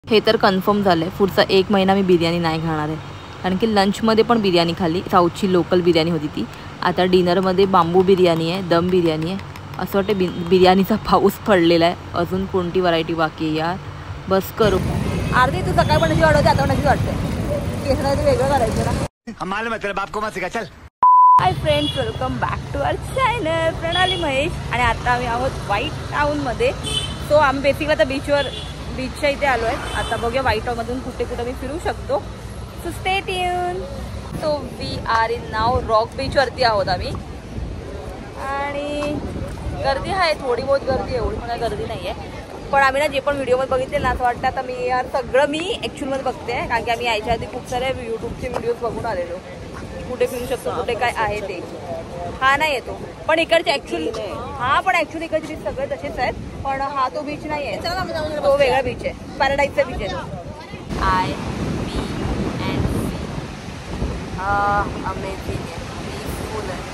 हे तर कन्फर्म झालं आहे, पुढचा 1 महिना मी बिर्याणी नाही खाणार आहे. कारण की लंचमध्ये पण बिर्याणी खाल्ली, साऊथची लोकल बिर्याणी होती ती. आता डिनरमध्ये बांबू बिर्याणी आहे, दम बिर्याणी आहे. असं वाटतं बिर्याणीचा पाऊस पडलेला आहे. अजून कोणती व्हरायटी बाकी आहे यार, बस करू. आरती तू सकाळ पण अशी वाटते, आता पण अशी वाटते. केसराचं वेगळं करायचं ना. हमारे मतलब आपको मत सिखा चल. Hi friends, welcome back to our channel Pranali Mahesh. आणि आता आम्ही आहोत व्हाईट टाऊनमध्ये. सो आम्ही बेसिकली आता बीचच्या इथे आलो आहे. आता बघूया व्हाईट टाऊनमधून कुठे कुठे मी फिरू शकतो. So stay tuned. So we are in now rock बीचवरती आहोत आम्ही. आणि गर्दी आहे, थोडी बहुत गर्दी, एवढी पण गर्दी नाही आहे. पण आम्ही ना जे पण व्हिडिओमध्ये बघितले ना, असं वाटतं आता मी यार सगळं मी ॲक्च्युअलमध्ये बघते आहे. कारण की आम्ही यायच्या आधी खूप सारे यूट्यूबचे व्हिडिओज बघून आलेलो, कुठे फिरू शकतो, कुठे काय आहे ते. हा नाही येतो पण इकडचे ॲक्च्युअली, हा पण ॲक्च्युअली इकडचे बीच सगळे तसेच आहेत. पण हा तो बीच नाही आहे, तो वेगळा बीच आहे, पॅराडाईजचा बीच आहे तो. I B and C. Amazing आहे, पीसफुल आहे.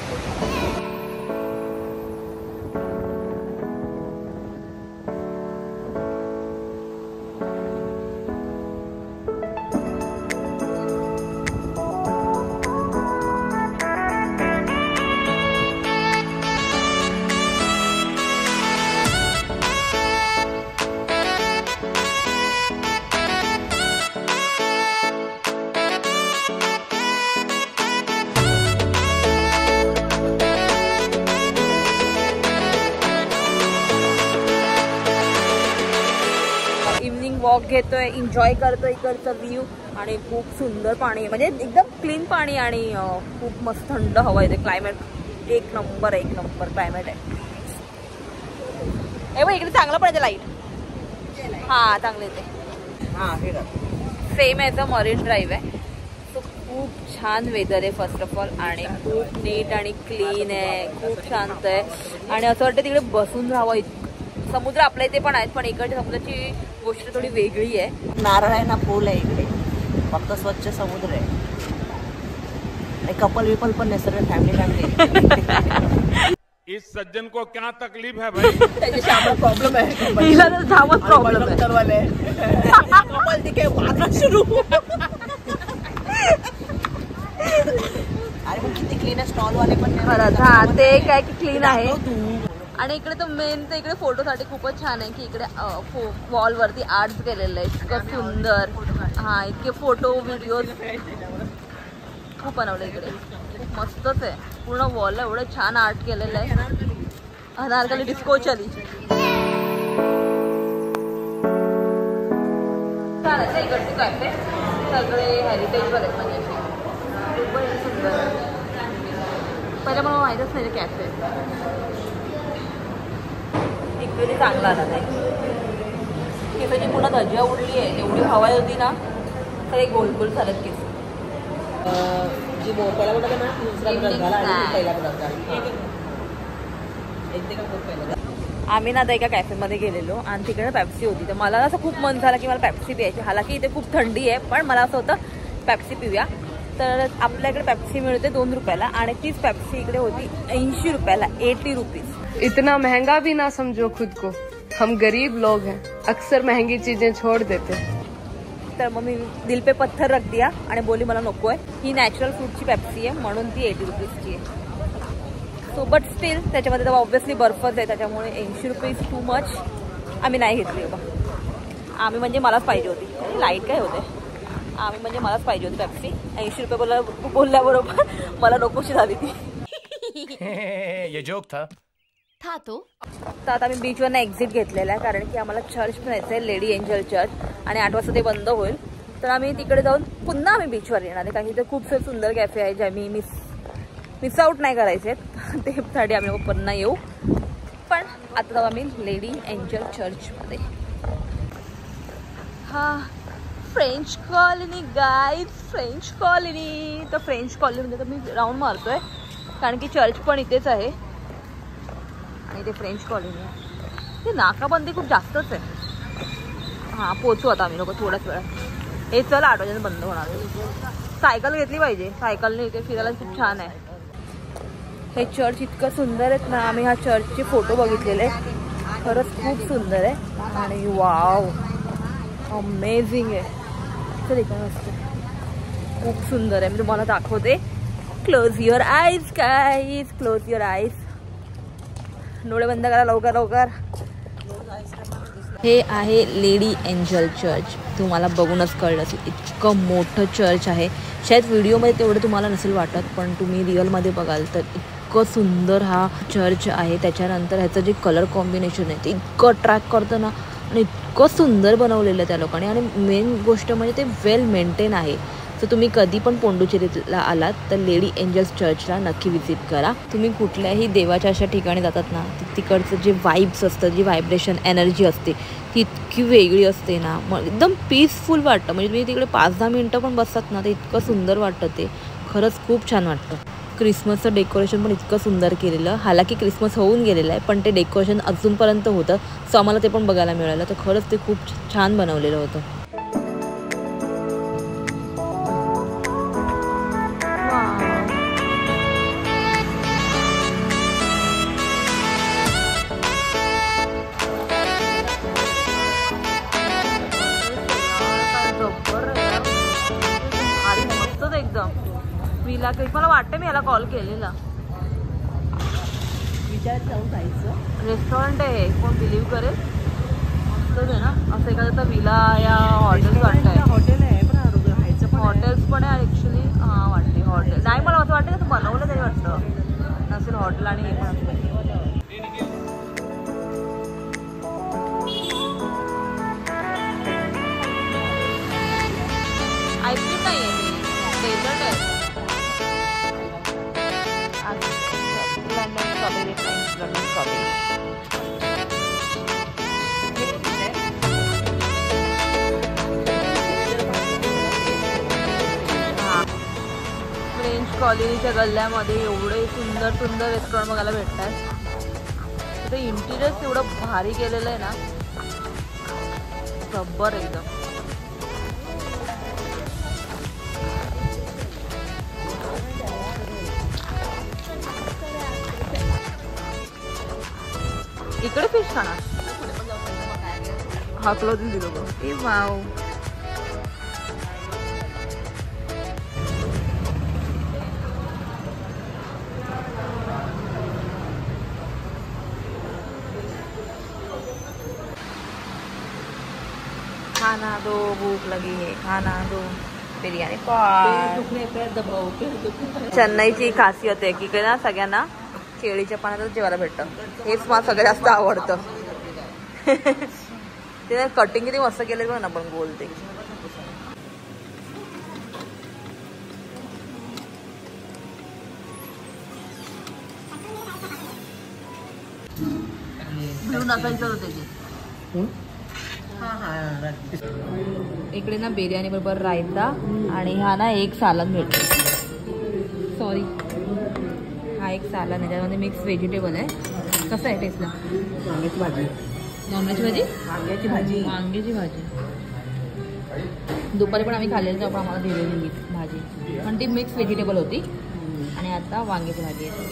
वॉक घेतोय, एन्जॉय करतोय इकडचा व्ह्यू. आणि खूप सुंदर पाणी आहे, म्हणजे एकदम क्लीन पाणी. आणि खूप मस्त थंड हवा आहे. क्लायमेट एक नंबर आहे, एक नंबर क्लायमेट आहे. हे बघ इकडे चांगलं पडायचं लाईट. हा चांगलं येते, सेम आहे. मरीन ड्राईव्ह आहे. सो खूप छान वेदर आहे फर्स्ट ऑफ ऑल. आणि खूप नीट आणि क्लीन आहे, खूप शांत आहे. आणि असं वाटतं तिकडे बसून राहावं. समुद्र आपल्या इथे पण आहेत, पण इकडच्या समुद्राची गोष्ट थोडी वेगळी आहे. नारळ आहे ना, पूल आहे इकडे, फक्त स्वच्छ समुद्र आहे. आणि कपल विपल पण नाही, सर्व फॅमिली. इस सज्जन को क्या तकलीफ है भाई? त्याच्याशी आम्हाला प्रॉब्लेम आहे. हिला तर जामच प्रॉब्लेम आहे. कपल तिथे वादळ सुरू. अरे पण किती क्लीन आहे, स्टॉल वाले पण नाही. हा ते काय की क्लीन आहे. आणि इकडे तर मेन तर इकडे फोटोसाठी खूपच छान आहे की इकडे वॉलवरती आर्ट्स केलेलं आहे, इतकं सुंदर. हा इतके फोटो व्हिडिओ खूप बनवलं इकडे, खूप मस्तच आहे. पूर्ण वॉलला एवढं छान आर्ट केलेलं आहे. अनारकली डिस्को चली छान आहे इकडचे कॅफे, सगळे हेरिटेजवर आहेत. म्हणजे खूपच सुंदर. पहिलं मला माहीतच नाही कॅफे इकडे चांगला आला नाही. केसाची पूर्ण धज्जा उडली आहे, एवढी हवा होती ना, तर एक गोलगोल झालं केस. जी पहिला पडत ना, दुसरा पहिला पडत. आम्ही ना आता एका कॅफेमध्ये गेलेलो आणि तिकडे पेप्सी होती. तर मला असं खूप मन झालं की मला पेप्सी प्यायची. हालाकी इथे खूप थंडी आहे, पण मला असं होतं पेप्सी पिऊया. तर आपल्याकडे पेप्सी मिळते 2 रुपयाला आणि तीच पेप्सी इकडे होती 80 रुपयाला, 80 रुपीज. इतना महंगा भी ना समझो खुद को, हम गरीब लोग हैं, अक्सर महंगी चीजें छोड़ देते हैं. तर मग मी दिल पे पत्थर रख दिया आणि बोली मला नको आहे. ही नॅचरल फ्रूटची पेप्सी आहे म्हणून ती 80 रुपीजची आहे. सो बट स्टील त्याच्यामध्ये तर ऑब्व्हियसली बर्फच आहे, त्याच्यामुळे 80 रुपीज टू मच. आम्ही नाही घेतली बाबा. आम्ही म्हणजे मलाच पाहिजे होती. लाईट काय होते, आम्ही म्हणजे मलाच पाहिजे होती पेप्सी. 80 रुपये बोलल्याबरोबर मला नकोशी झाली ती. ये जोक था तो. तर आता आम्ही बीचवरनं एक्झिट घेतलेला आहे, कारण की आम्हाला चर्च पण यायचं आहे, लेडी एंजल चर्च. आणि 8 वाजता ते बंद होईल. तर आम्ही तिकडे जाऊन पुन्हा आम्ही बीचवर येणार आहे, कारण की तिथे खूप सुंदर कॅफे आहे जे आम्ही मिस आउट नाही करायचे. त्यासाठी आम्ही पुन्हा येऊ. पण आता जाऊ आम्ही लेडी एंजल चर्चमध्ये. हा French colony guys, French colony. तर फ्रेंच कॉलनीमध्ये तर मी राऊंड मारतोय, कारण की चर्च पण इथेच आहे आणि ते फ्रेंच कॉलनी आहे. ते नाकाबंदी खूप जास्तच आहे. हां पोचू आता आम्ही लोक थोड्याच वेळात. हे चल 8 वाजता बंद होणार. सायकल घेतली पाहिजे, सायकलने इथे फिरायला खूप छान आहे. हे चर्च इतकं सुंदर आहेत ना. आम्ही ह्या चर्चचे फोटो बघितलेले, खरंच खूप सुंदर आहे. आणि वाव अमेझिंग आहे. चल इकडे असतं, खूप सुंदर आहे. मी तुम्हाला दाखवते. Close your eyes guys, close your eyes. डोळे बंद करा लवकर लवकर. हे आहे लेडी एंजल चर्च. तुम्हाला बघूनच कळलं असेल इतकं मोठं चर्च आहे. शायद व्हिडिओमध्ये तेवढं तुम्हाला नसेल वाटत, पण तुम्ही रिअलमध्ये बघाल तर इतकं सुंदर हा चर्च आहे. त्याच्यानंतर ह्याचं जे कलर कॉम्बिनेशन आहे ते इतकं अट्रॅक्ट करतं ना, आणि इतकं सुंदर बनवलेलं आहे त्या लोकांनी. आणि मेन गोष्ट म्हणजे ते वेल मेंटेन आहे. तर तुम्ही कधी पण पोंडुचेरीला आलात तर लेडी एंजल्स चर्चला नक्की व्हिजिट करा. तुम्ही कुठल्याही देवाच्या अशा ठिकाणी जातात ना, तिकडचं जे वाईब्स असतं, जी व्हायब्रेशन एनर्जी असते ती इतकी वेगळी असते ना, मग एकदम पीसफुल वाटतं. म्हणजे तुम्ही तिकडे 5-10 मिनटं पण बसतात ना, ते इतकं सुंदर वाटतं. ते खरंच खूप छान वाटतं. क्रिसमसचं डेकोरेशन पण इतकं सुंदर केलेलं. हालाकी क्रिसमस होऊन गेलेलं आहे, पण ते डेकोरेशन अजूनपर्यंत होतं, सो आम्हाला ते पण बघायला मिळालं. तर खरंच ते खूप छान बनवलेलं होतं. एकदम विला मला वाटतं मी याला कॉल केलेला. विचारायचं जाऊन जायचं. रेस्टॉरंट आहे, कोण बिलीव्ह करेल. मस्तच आहे ना, असं एखादा विला या हॉटेल वाटतंय. हॉटेल आहे पण राहायचं पण हॉटेल्स पण आहे ॲक्च्युली. हां वाटते हॉटेल नाही, मला असं वाटतं का बनवलं तरी वाटतं नसेल हॉटेल. आणि हे पण असतं आईस्क्रीम नाही आहे, डेझर्ट आहे. London strawberry, London strawberry. हां, फ्रेंच कॉलनीच्या गल्ल्यामध्ये एवढे सुंदर सुंदर रेस्टॉरंट बघायला भेटतात. तिथे इंटिरियर एवढं भारी केलेलं आहे ना, जब्बर एकदम. इकडे फिश खाणार. हा क्लोजिंग दिलो बघ. ए वाव, खाना दो, भूख लगी है, खाना दो. बिर्याणी चेन्नईची खासियत आहे की ना सगळ्यांना केळीच्या पाण्यातच जेवायला भेटतं. हेच मला सगळ्यात जास्त आवडतं. ते कटिंग किती मस्त केलं बघ ना, पण गोल ते. ब्लू नसायचं होतं त्याची. इकडे ना बिर्याणी बरोबर रायता आणि हा ना एक सालाद भेटतो. सॉरी, हा एक सालाद आहे, त्यामध्ये मिक्स व्हेजिटेबल आहे. कसं आहे टेस्टला? वांग्याची भाजी. नॉनव्हेज भाजी? वांग्याची भाजी. वांग्याची भाजी दुपारी पण आम्ही खाल्लेली, तेव्हा आम्हाला दिलेली भाजी, पण ती मिक्स व्हेजिटेबल होती. आणि आता वांग्याची भाजी आहे.